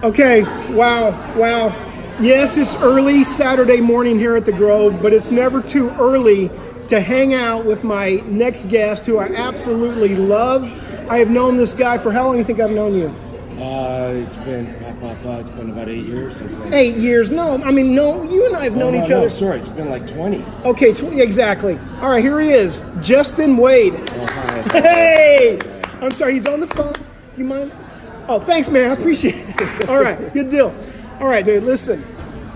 Okay, wow. Yes, it's early Saturday morning here at the Grove, but it's never too early to hang out with my next guest, who I absolutely love. I have known this guy for how long do you think I've known you? It's been about 8 years, I think. 8 years? No, you and I have known each other. No, sorry, it's been like 20. Okay, 20, exactly. All right, here he is, Justin Wade. Oh, hi. Hey! I'm sorry, he's on the phone. Do you mind? Oh, thanks, man. I appreciate it. All right, good deal. All right, dude, listen.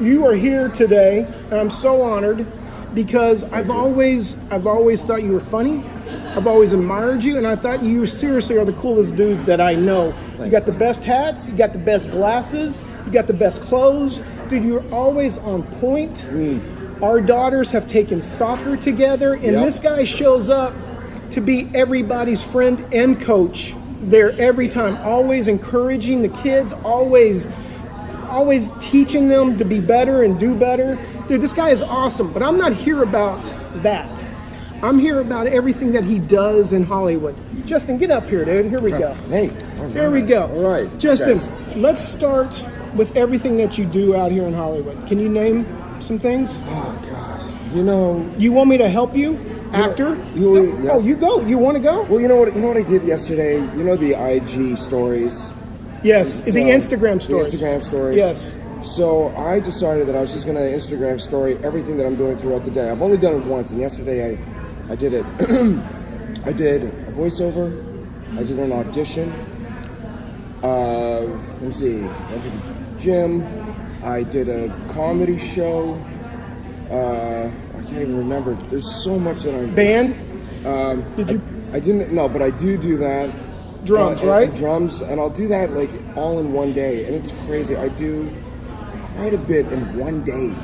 You are here today, and I'm so honored because I've always thought you were funny. I've always admired you, and I thought you seriously are the coolest dude that I know. Thanks, you got the best hats, you got the best glasses, you got the best clothes. Dude, you're always on point. Our daughters have taken soccer together, and This guy shows up to be everybody's friend and coach there every time, always encouraging the kids, always teaching them to be better and do better. Dude, this guy is awesome, but I'm not here about that. I'm here about everything that he does in Hollywood. Justin, get up here, dude. Here we go. Hey. Here we go. All right. Justin, Guys. let's start with everything that you do out here in Hollywood. Can you name some things? Oh, God. You want me to help you? Actor? Oh, you go. You want to go? Well, you know what I did yesterday? You know the IG stories? Yes, the Instagram stories. The Instagram stories. Yes. So I decided that I was just going to Instagram story everything that I'm doing throughout the day. I've only done it once, and yesterday I did it. I did a voiceover. I did an audition. Let me see. I went to the gym. I did a comedy show. I can't even remember. There's so much that I'm... Band? Did you? I didn't. No, but I do that. Drums, right? And drums, and I'll do that like all in one day, and it's crazy. I do quite a bit in one day,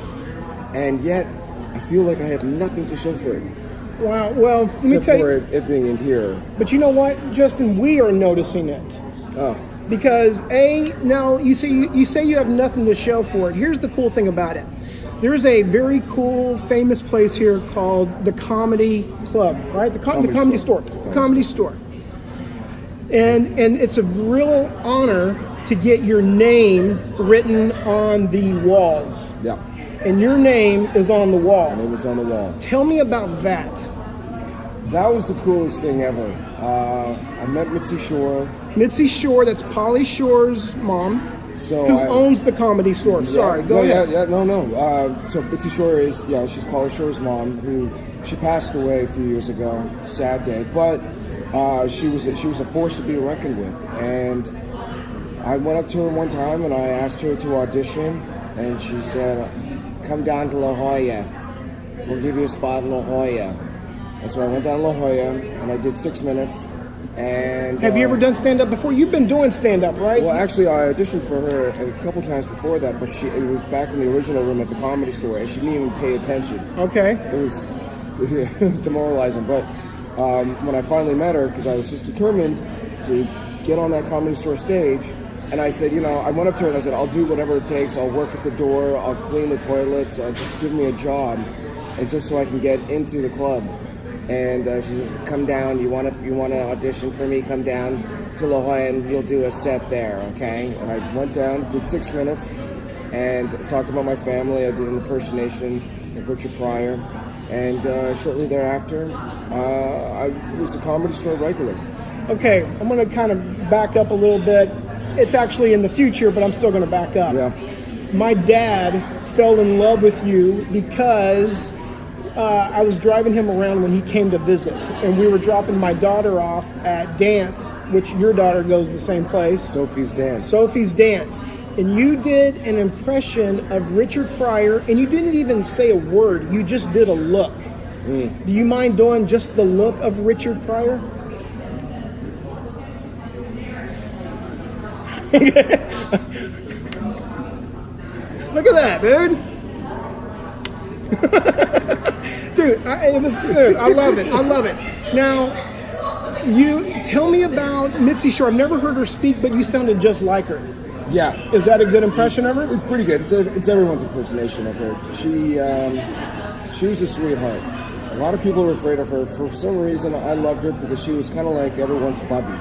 and yet I feel like I have nothing to show for it. Wow. Well, let me except tell for you. it being in here. But you know what, Justin? We are noticing it. Oh. Because now you say you have nothing to show for it. Here's the cool thing about it. There's a very cool, famous place here called the Comedy Club, right? The Comedy Store. Comedy Store. And it's a real honor to get your name written on the walls. Yeah. And your name is on the wall. My name is on the wall. Tell me about that. That was the coolest thing ever. I met Mitzi Shore. Mitzi Shore, that's Pauly Shore's mom, who owns the Comedy Store. Sorry, go ahead. So Mitzi Shore is, she's Pauly Shore's mom, she passed away a few years ago. Sad day. But she was a force to be reckoned with. And I went up to her one time and I asked her to audition, and she said, "Come down to La Jolla. We'll give you a spot in La Jolla." And so I went down to La Jolla and I did 6 minutes. And have you ever done stand-up before? You've been doing stand-up, right? Well, actually, I auditioned for her a couple times before that, but it was back in the original room at the Comedy Store, and she didn't even pay attention. Okay. It was demoralizing. But when I finally met her, because I was just determined to get on that Comedy Store stage, and I said, I went up to her and I said, "I'll do whatever it takes. I'll work at the door. I'll clean the toilets. Just give me a job, and just so I can get into the club." And she says, "Come down. You want to audition for me? Come down to La Jolla and you'll do a set there, okay?" And I went down, did 6 minutes, and talked about my family. I did an impersonation of Richard Pryor, and shortly thereafter, I was a Comedy Store regular. Okay, I'm going to kind of back up a little bit. It's actually in the future, but I'm still going to back up. Yeah. My dad fell in love with you because I was driving him around when he came to visit, and we were dropping my daughter off at dance, which your daughter goes the same place. Sophie's Dance. And you did an impression of Richard Pryor, and you didn't even say a word. You just did a look. Do you mind doing just the look of Richard Pryor? Look at that, dude. Dude, I love it. Now, you tell me about Mitzi Shore. I've never heard her speak, but you sounded just like her. Yeah. Is that a good impression of her? It's pretty good. It's everyone's impersonation of her. She was a sweetheart. A lot of people were afraid of her. For some reason, I loved her because she was kind of like everyone's Bubby.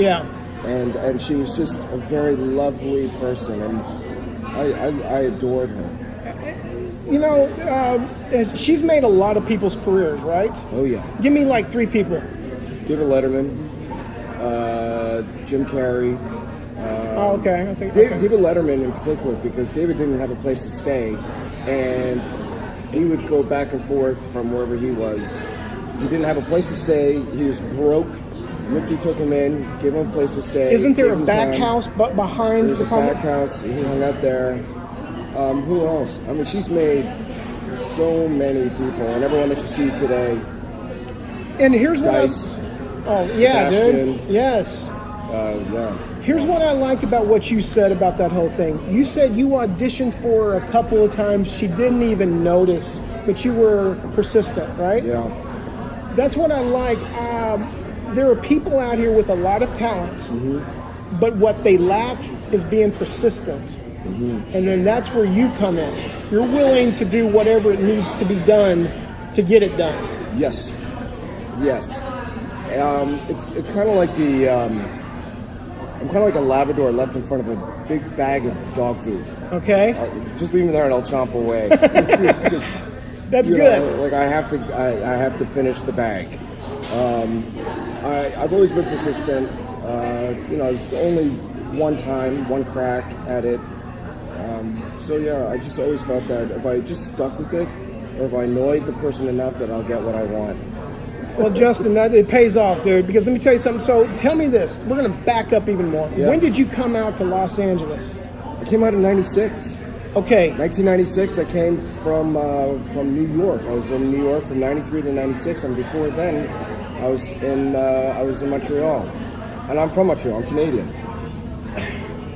Yeah. and she was just a very lovely person, and I adored her. You know, she's made a lot of people's careers, right? Oh yeah. Give me like 3 people. David Letterman, Jim Carrey. Okay. I think David Letterman in particular, because David didn't have a place to stay, and he would go back and forth from wherever he was. He didn't have a place to stay. He was broke. Mitzi took him in, gave him a place to stay. Isn't there a back house but behind There's the a back house. He hung out there. Who else? I mean, she's made so many people, and everyone that you see today. And here's Dice. Yeah, Sebastian. dude. Yes. Yeah. Here's what I like about what you said about that whole thing. You said you auditioned for her a couple of times. She didn't even notice, but you were persistent, right? Yeah. That's what I like. There are people out here with a lot of talent, but what they lack is being persistent. And then that's where you come in. You're willing to do whatever it needs to be done to get it done. Yes. It's kind of like I'm kind of like a Labrador left in front of a big bag of dog food. Okay. Just leave me there and I'll chomp away. That's You good. know, like I have to finish the bag. I've always been persistent. It's only one time, one crack at it. So yeah, I just always felt that if I just stuck with it, or if I annoyed the person enough, that I'll get what I want. Well, Justin, it pays off, dude, because let me tell you something. So tell me this. We're going to back up even more. Yeah. When did you come out to Los Angeles? I came out in '96. Okay. 1996, I came from New York. I was in New York from '93 to '96, and before then, I was in Montreal, and I'm from Montreal. I'm Canadian.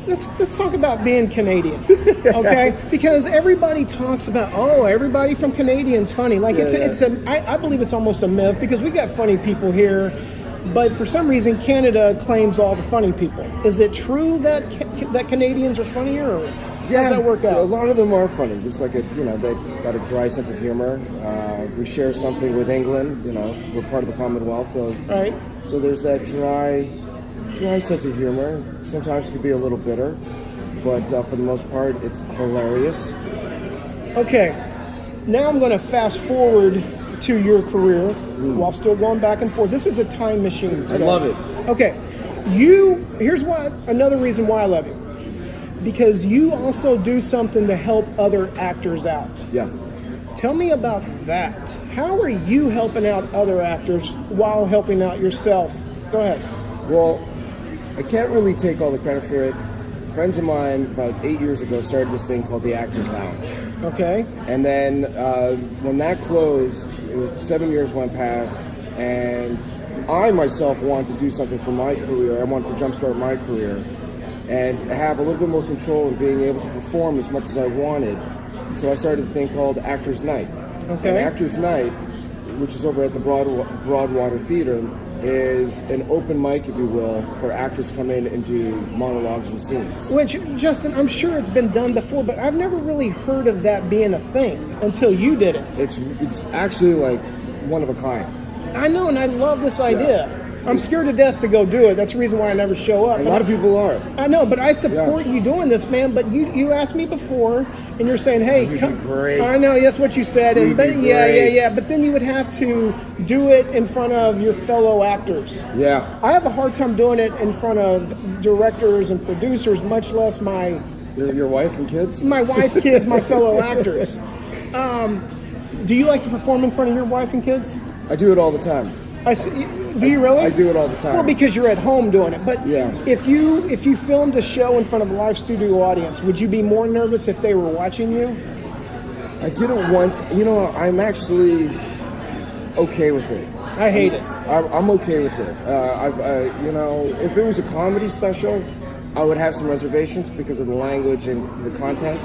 Let's talk about being Canadian, okay? Because everybody talks about, everybody from Canadian's funny. Like I believe it's almost a myth, because we got funny people here, but for some reason Canada claims all the funny people. Is it true that Canadians are funnier, or how does that work out? A lot of them are funny. It's like they've got a dry sense of humor. We share something with England. We're part of the Commonwealth, right? So there's that dry sense of humor. Sometimes it can be a little bitter, but for the most part, it's hilarious. Okay, now I'm going to fast forward to your career while still going back and forth. This is a time machine today. I love it. Okay, here's another reason why I love you. Because you also do something to help other actors out. Yeah. Tell me about that. How are you helping out other actors while helping out yourself? Go ahead. Well, I can't really take all the credit for it. Friends of mine about 8 years ago started this thing called the Actors Lounge. Okay. And then when that closed, 7 years went past, and I myself wanted to do something for my career. I wanted to jumpstart my career and have a little bit more control in being able to perform as much as I wanted. So I started a thing called Actors Night. Okay. And Actors Night, which is over at the Broadwater Theater, is an open mic, if you will, for actors to come in and do monologues and scenes. Which, Justin, I'm sure it's been done before, but I've never really heard of that being a thing until you did it. It's actually like one of a kind. I know, and I love this idea. Yeah. I'm scared to death to go do it. That's the reason why I never show up. A lot of people are. I know, but I support you doing this, man. But you asked me before, and you're saying, "Hey, you'd be great." I know, that's what you said. You'd be great. Yeah. But then you would have to do it in front of your fellow actors. Yeah. I have a hard time doing it in front of directors and producers, much less my your wife and kids. My wife, kids, my fellow actors. Do you like to perform in front of your wife and kids? I do it all the time. I see. Do you really? I do it all the time. Well, because you're at home doing it. But yeah. if you filmed a show in front of a live studio audience, would you be more nervous if they were watching you? I did it once. I'm actually okay with it. I hate it. I'm okay with it. If it was a comedy special, I would have some reservations because of the language and the content.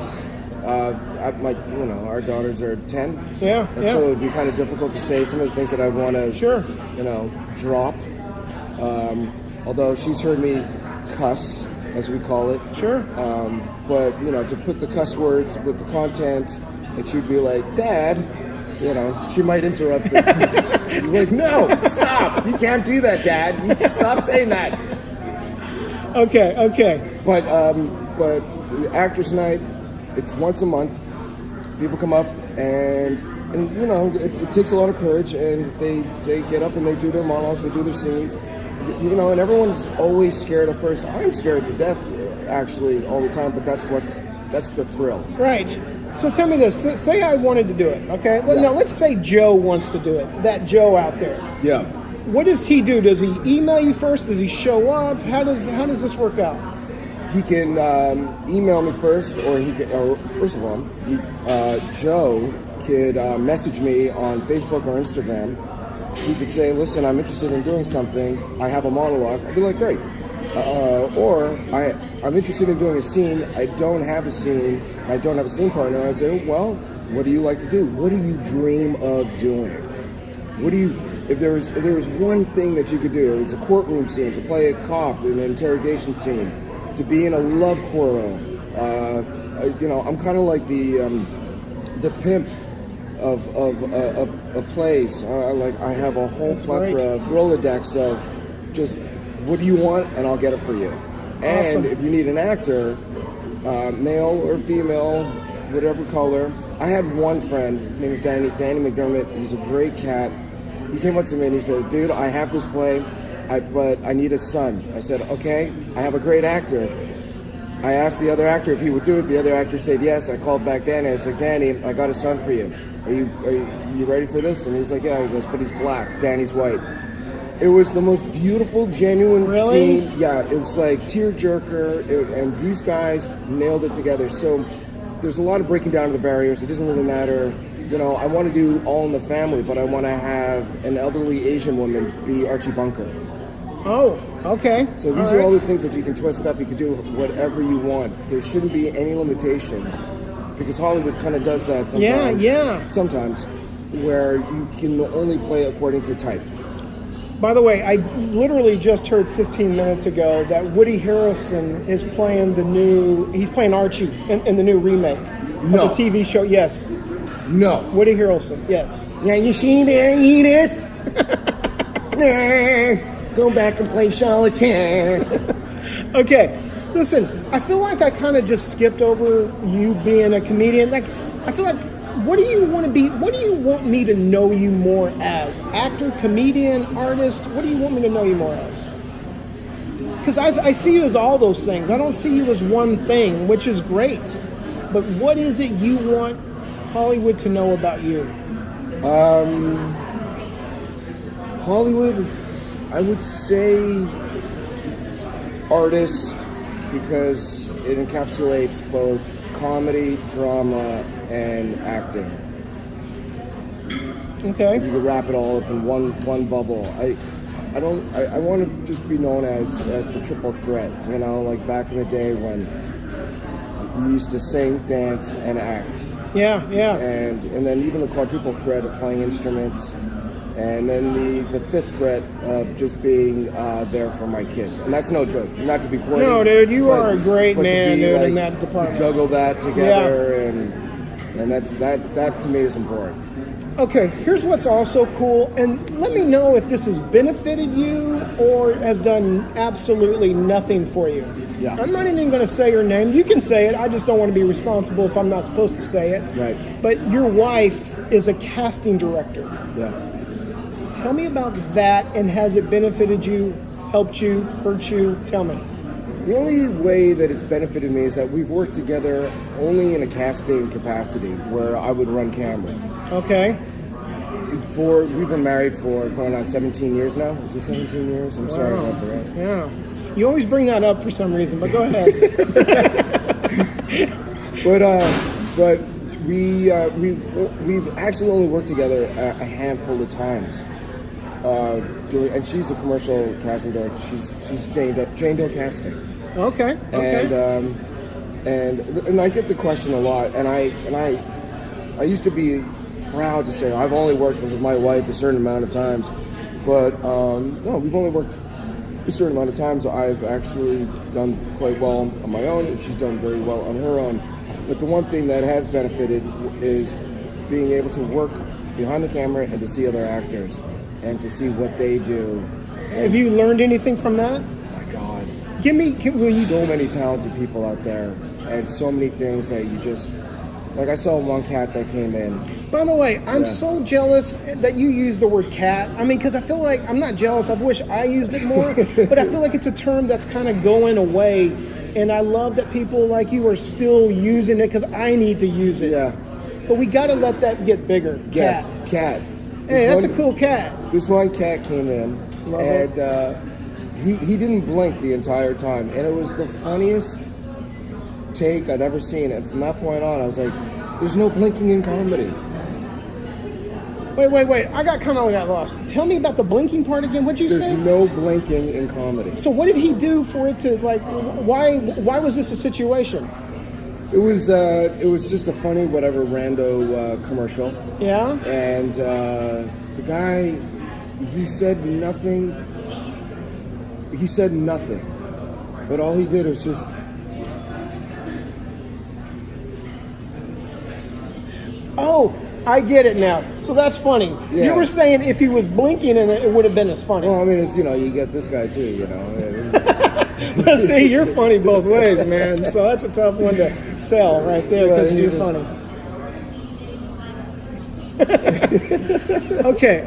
Our daughters are 10. Yeah. So it would be kind of difficult to say some of the things that I want to, drop. Although she's heard me cuss, as we call it. Sure. But to put the cuss words with the content, and she'd be like, "Dad," she might interrupt it. She's like, "No, stop! You can't do that, Dad. You stop saying that." Okay. But the Actors Night, it's once a month. People come up and you know, it takes a lot of courage, and they get up and they do their monologues, they do their scenes, you know, and everyone's always scared at first. I'm scared to death, actually, all the time, but that's the thrill. Right. So tell me this. Say I wanted to do it, okay? Yeah. Now, let's say Joe wants to do it. That Joe out there. Yeah. What does he do? Does he email you first? Does he show up? How does this work out? He can email me first, or first of all, Joe could message me on Facebook or Instagram. He could say, "Listen, I'm interested in doing something. I have a monologue." I'd be like, "Great." Or I'm interested in doing a scene. I don't have a scene. I don't have a scene partner. I say, "Well, what do you like to do? What do you dream of doing? What do you?" If there was one thing that you could do, it's a courtroom scene, to play a cop in an interrogation scene, to be in a love quarrel. You know, I'm kind of like the pimp of plays. I have a whole plethora, Rolodex of just what do you want, and I'll get it for you. And if you need an actor, male or female, whatever color. I had one friend. His name is Danny McDermott. He's a great cat. He came up to me and he said, "Dude, I have this play, but I need a son." I said, "Okay, I have a great actor." I asked the other actor if he would do it. The other actor said yes. I called back Danny. I said, "Danny, I got a son for you. Are you ready for this?" And he's like, "Yeah." He goes, "But he's black. Danny's white." It was the most beautiful, genuine scene. Yeah, it was like tearjerker, and these guys nailed it together. So there's a lot of breaking down of the barriers. It doesn't really matter. You know, I want to do All in the Family, but I want to have an elderly Asian woman be Archie Bunker. Oh, okay. So these are all the things that you can twist up. You can do whatever you want. There shouldn't be any limitation, because Hollywood kind of does that sometimes. Yeah. Sometimes, where you can only play according to type. By the way, I literally just heard 15 minutes ago that Woody Harrelson is playing he's playing Archie in the new remake of the TV show. Yes. No. Woody Harrelson, yes. Now you see there, Edith? Go back and play solitaire. Okay, listen, I feel like I kind of just skipped over you being a comedian. Like, I feel like, what do you want me to know you more as? Actor, comedian, artist? What do you want me to know you more as? Because I see you as all those things. I don't see you as one thing, which is great. But what is it you want Hollywood to know about you? Hollywood, I would say artist, because it encapsulates both comedy, drama, and acting. Okay. You could wrap it all up in one bubble. I want to just be known as the triple threat. You know, like back in the day when you used to sing, dance, and act. Yeah. And then even the quadruple threat of playing instruments, and then the fifth threat of just being there for my kids. And that's no joke. Not to be corny. No, dude, you are a great man, dude, in that department. To juggle that together, and that to me is important. Okay, here's what's also cool, and let me know if this has benefited you or has done absolutely nothing for you. Yeah. I'm not even going to say your name. You can say it. I just don't want to be responsible if I'm not supposed to say it. Right. But your wife is a casting director. Yeah. Tell me about that, and has it benefited you, helped you, hurt you? Tell me. The only way that it's benefited me is that we've worked together only in a casting capacity, where I would run camera. Okay. We've been married for going on 17 years now. Is it 17 years? I'm sorry about that. Yeah. You always bring that up for some reason, but go ahead. But we've actually only worked together a handful of times. And she's a commercial casting director. She's Jane Doe Casting. Okay. And I get the question a lot, and I used to be proud to say I've only worked with my wife a certain amount of times, but no, we've only worked a certain amount of times. I've actually done quite well on my own, and she's done very well on her own. But the one thing that has benefited is being able to work behind the camera and to see other actors and to see what they do. Have you learned anything from that? Oh my God, will you, So many talented people out there, and so many things that you just like. I saw one cat that came in. by the way, I'm so jealous that you use the word cat. I mean, because I feel like I'm not jealous. I wish I used it more, but I feel like it's a term that's kind of going away. And I love that people like you are still using it because I need to use it. Yeah. But we got to let that get bigger. Yes, cat. Hey, that's a cool cat. This one cat came in, Love it. and he didn't blink the entire time, and it was the funniest take I'd ever seen. And from that point on, I was like, "There's no blinking in comedy." Wait. I got lost. Tell me about the blinking part again. What'd you There's say? no blinking in comedy. So what did he do for it to like? Why was this a situation? It was just a funny whatever rando commercial. Yeah. And the guy, he said nothing. He said nothing, but all he did was just. Oh, I get it now. So that's funny. Yeah. You were saying if he was blinking, and it would have been as funny. Well, I mean, it's, you get this guy too, See, you're funny both ways, man. So that's a tough one to sell right there because Well, you're funny.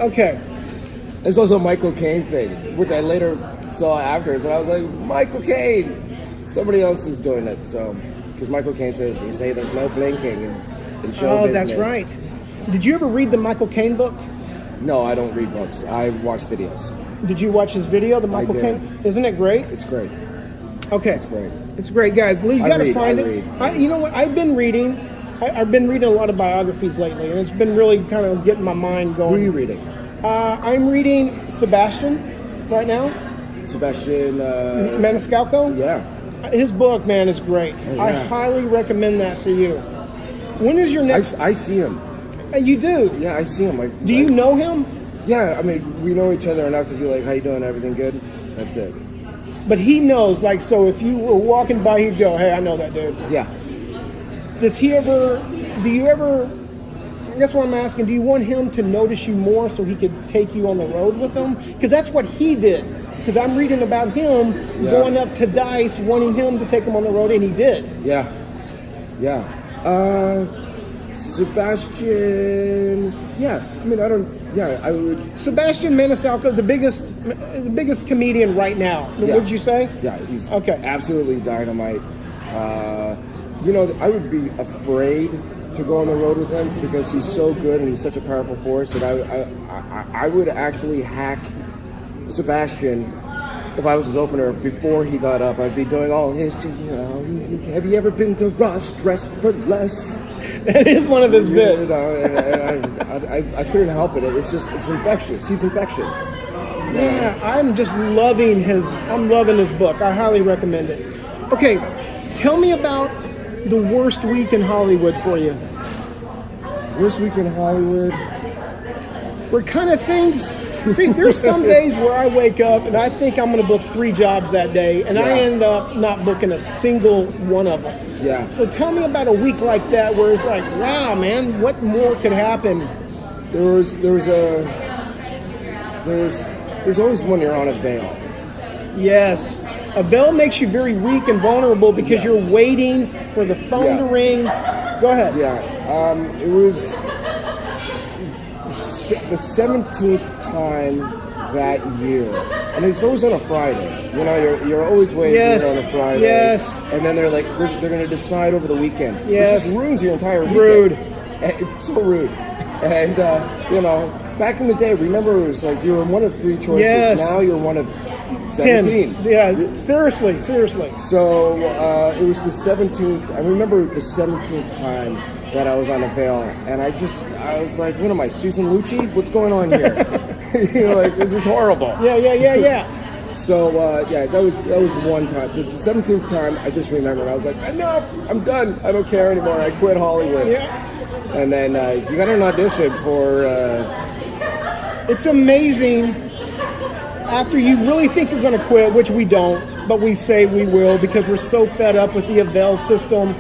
Okay. There's also a Michael Caine thing, which I later saw afterwards, and I was like, Michael Caine! Somebody else is doing it, so. Because Michael Caine says, you say there's no blinking in show business. That's right. Did you ever read the Michael Caine book? No, I don't read books. I watch videos. Did you watch his video, the Michael did. Caine? Isn't it great? It's great. Okay. It's great. It's great, guys. Lee, you got to find I it. read. You know what? I've been reading a lot of biographies lately, and it's been really kind of getting my mind going. Who are you reading? I'm reading Sebastian right now. Sebastian... Maniscalco? Yeah. His book, man, is great. Oh, yeah. I highly recommend that for you. When is your next... I see him. You do? Yeah, I see him. Do you know him? Yeah, I mean, we know each other enough to be like, how you doing? Everything good? That's it. But he knows, like, so if you were walking by, he'd go, hey, I know that dude. Yeah. Do you ever, I guess what I'm asking, do you want him to notice you more so he could take you on the road with him? Because that's what he did. Because I'm reading about him going up to Dice, wanting him to take him on the road, and he did. Yeah. Sebastian. Yeah. I mean, I would. Sebastian Maniscalco, the biggest comedian right now. Yeah. Would you say? Yeah, he's okay. Absolutely dynamite. I would be afraid to go on the road with him because he's so good and he's such a powerful force that I would actually hack Sebastian if I was his opener before he got up. I'd be doing all his, have you ever been to Ross Dress for Less? That is one of his bits. And I couldn't help it. It's infectious. He's infectious. Yeah, I'm loving his book. I highly recommend it. Okay, tell me about the worst week in Hollywood for you. Worst week in Hollywood? What kind of things? See, there's some days where I wake up and I think I'm going to book 3 jobs that day, and I end up not booking a single one of them. Yeah. So tell me about a week like that where it's like, wow, man, what more could happen? There's always when you're on a veil. Yes. A veil makes you very weak and vulnerable because you're waiting for the phone to ring. Go ahead. Yeah. It was the 17th time that year. And it's always on a Friday. You're always waiting to hear on a Friday. Yes. And then they're like, they're going to decide over the weekend. Yes. Which just ruins your entire weekend. Rude. It's so rude. And, back in the day, remember it was like you were one of 3 choices. Yes. Now you're one of 17. 10. Yeah, seriously. So it was the 17th. I remember the 17th time that I was on a veil, and I was like, what am I, Susan Lucci? What's going on here? This is horrible. Yeah. So that was one time. The 17th time, I just remembered. I was like, enough! I'm done. I don't care anymore. I quit Hollywood. Yeah. And then you got an audition for. It's amazing. After you really think you're going to quit, which we don't, but we say we will because we're so fed up with the Avell system.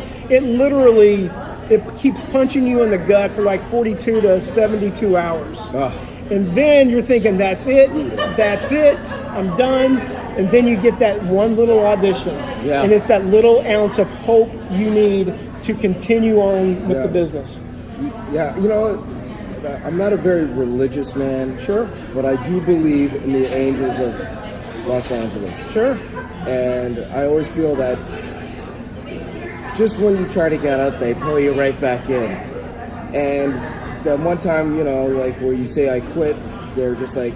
It keeps punching you in the gut for like 42 to 72 hours. And then you're thinking, that's it, I'm done. And then you get that one little audition. Yeah. And it's that little ounce of hope you need to continue on with the business. Yeah, you know, I'm not a very religious man. Sure. But I do believe in the angels of Los Angeles. Sure. And I always feel that just when you try to get out, they pull you right back in. And that one time, you know, like where you say I quit, they're just like,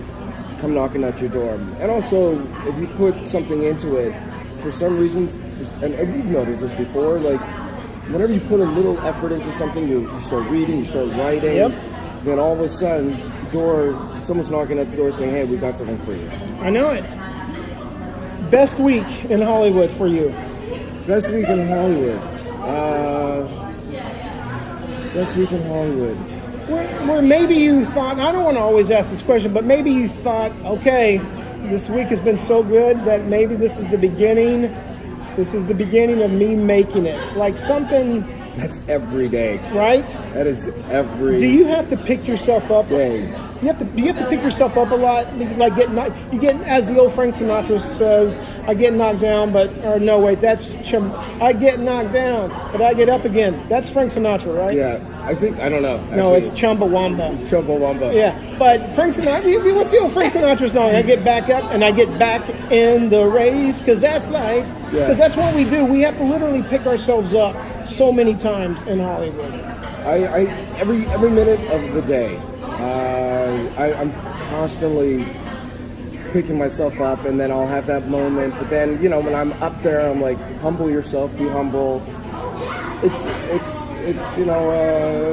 come knocking at your door. And also, if you put something into it, for some reason, and we've noticed this before, like whenever you put a little effort into something, you start reading, you start writing, then all of a sudden, someone's knocking at the door saying, hey, we got something for you. I know it. Best week in Hollywood for you? Best week in Hollywood. Best week in Hollywood. Where maybe you thought, I don't want to always ask this question, but maybe you thought, okay, this week has been so good that maybe this is the beginning. This is the beginning of me making it. Like something. That's every day. Right? That is every Do you have to pick yourself up? day. Do you have to pick yourself up a lot? Like you get, as the old Frank Sinatra says, I get knocked down, I get knocked down, but I get up again. That's Frank Sinatra, right? Yeah, I don't know. Actually, no, it's Chumbawamba. Chumbawamba. Yeah, but Frank Sinatra, what's the old Frank Sinatra song? I get back up and I get back in the race, because that's life. Because that's what we do. We have to literally pick ourselves up so many times in Hollywood. Every minute of the day, I'm constantly picking myself up, and then I'll have that moment. But then, you know, when I'm up there, I'm like, humble yourself, be humble. It's you know,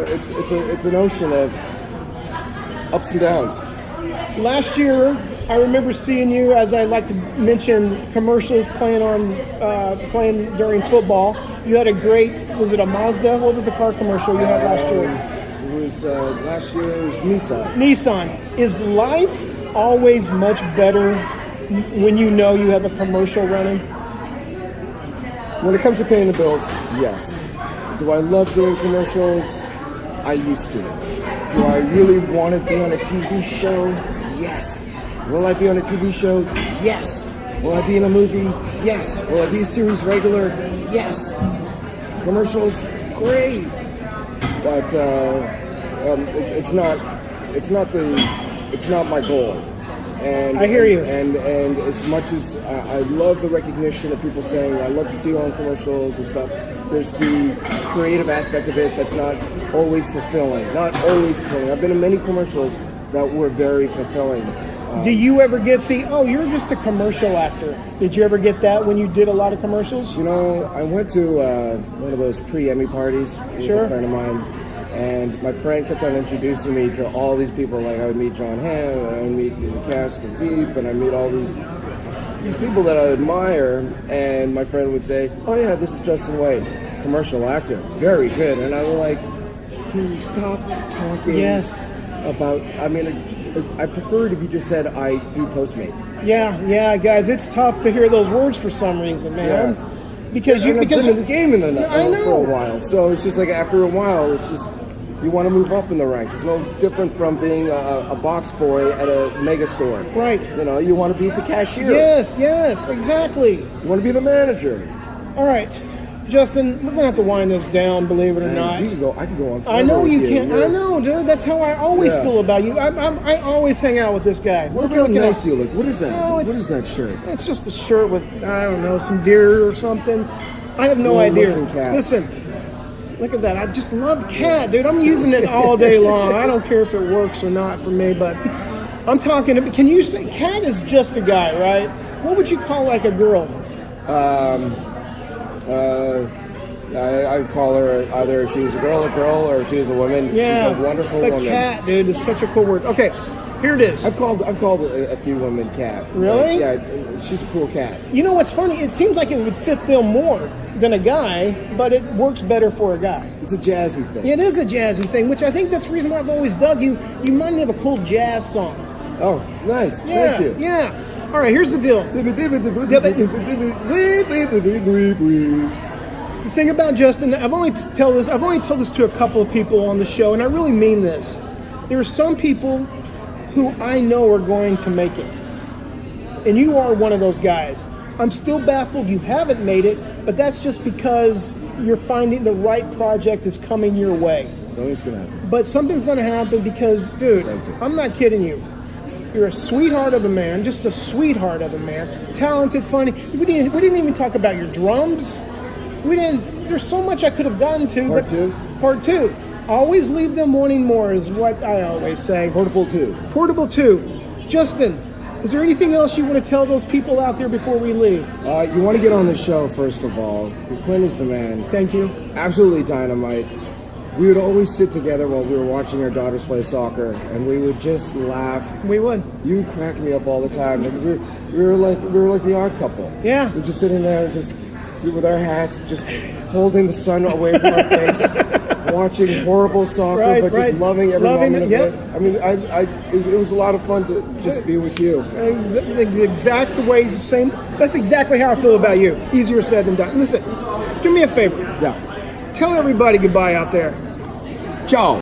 it's an ocean of ups and downs. Last year, I remember seeing you, as I like to mention, commercials playing during football. You had a great, was it a Mazda? What was the car commercial you had last year? Last year it was Nissan. Nissan. Is life always much better when you know you have a commercial running? When it comes to paying the bills, yes. Do I love doing commercials? I used to. Do I really want to be on a TV show? Yes. Will I be on a TV show? Yes. Will I be in a movie? Yes. Will I be a series regular? Yes. Commercials? Great. But it's not my goal. And I hear you. And as much as I love the recognition of people saying I love to see you on commercials and stuff, there's the creative aspect of it that's not always fulfilling. Not always fulfilling. I've been in many commercials that were very fulfilling. Do you ever get you're just a commercial actor? Did you ever get that when you did a lot of commercials? You know, I went to one of those pre-Emmy parties with a friend of mine, and my friend kept on introducing me to all these people. Like I would meet John Hamm, I would meet the cast of Veep, and I meet all these people that I admire, and my friend would say, oh yeah, this is Justin Wade, commercial actor, very good. And I was like, can you stop talking about, I mean, I prefer it if you just said I do Postmates. Yeah, guys, it's tough to hear those words for some reason, man. Yeah. Because I've been in the game for a know. while, so it's just like after a while, it's just you want to move up in the ranks. It's no different from being a box boy at a mega store. Right. You know, you want to be the cashier. Yes, exactly. You want to be the manager. All right, Justin, we're gonna have to wind this down. Believe it or not, I can go on. I know you can. I know, dude. That's how I always feel about you. I always hang out with this guy. Look how nice you look. What is that? No, what is that shirt? It's just a shirt with, I don't know, some deer or something. I have no idea. Cat. Listen, look at that. I just love cat, dude. I'm using it all day long. I don't care if it works or not for me, but I'm talking. Can you say cat is just a guy, right? What would you call like a girl? I'd call her either she's a girl, or she's a woman. Yeah, she's a wonderful woman. Cat, dude, is such a cool word. Okay, here it is. I've called a few women cat. Really? Yeah, she's a cool cat. You know what's funny? It seems like it would fit them more than a guy, but it works better for a guy. It's a jazzy thing. It is a jazzy thing, which I think that's the reason why I've always dug you. You remind me of a cool jazz song. Oh, nice. Yeah, Thank you. Yeah. All right, here's the deal. The thing about Justin, I've only told this to a couple of people on the show, and I really mean this. There are some people who I know are going to make it. And you are one of those guys. I'm still baffled you haven't made it, but that's just because you're finding the right project is coming your way. Something's going to happen. But something's going to happen because, dude, I'm not kidding you. You're a sweetheart of a man, just a sweetheart of a man. Talented, funny. We didn't even talk about your drums. There's so much I could have gotten to. Part two. Always leave them wanting more is what I always say. Portable 2. Portable 2. Justin, is there anything else you want to tell those people out there before we leave? You want to get on the show, first of all, because Clint is the man. Thank you. Absolutely dynamite. We would always sit together while we were watching our daughters play soccer, and we would just laugh. We would. You would crack me up all the time. We were like the odd couple. Yeah. We're just sitting there, just with our hats, just holding the sun away from our face, watching horrible soccer, but just loving every moment of it. I mean, it was a lot of fun to just be with you. The exact way, same. That's exactly how I feel about you. Easier said than done. Listen, do me a favor. Yeah. Tell everybody goodbye out there. Ciao.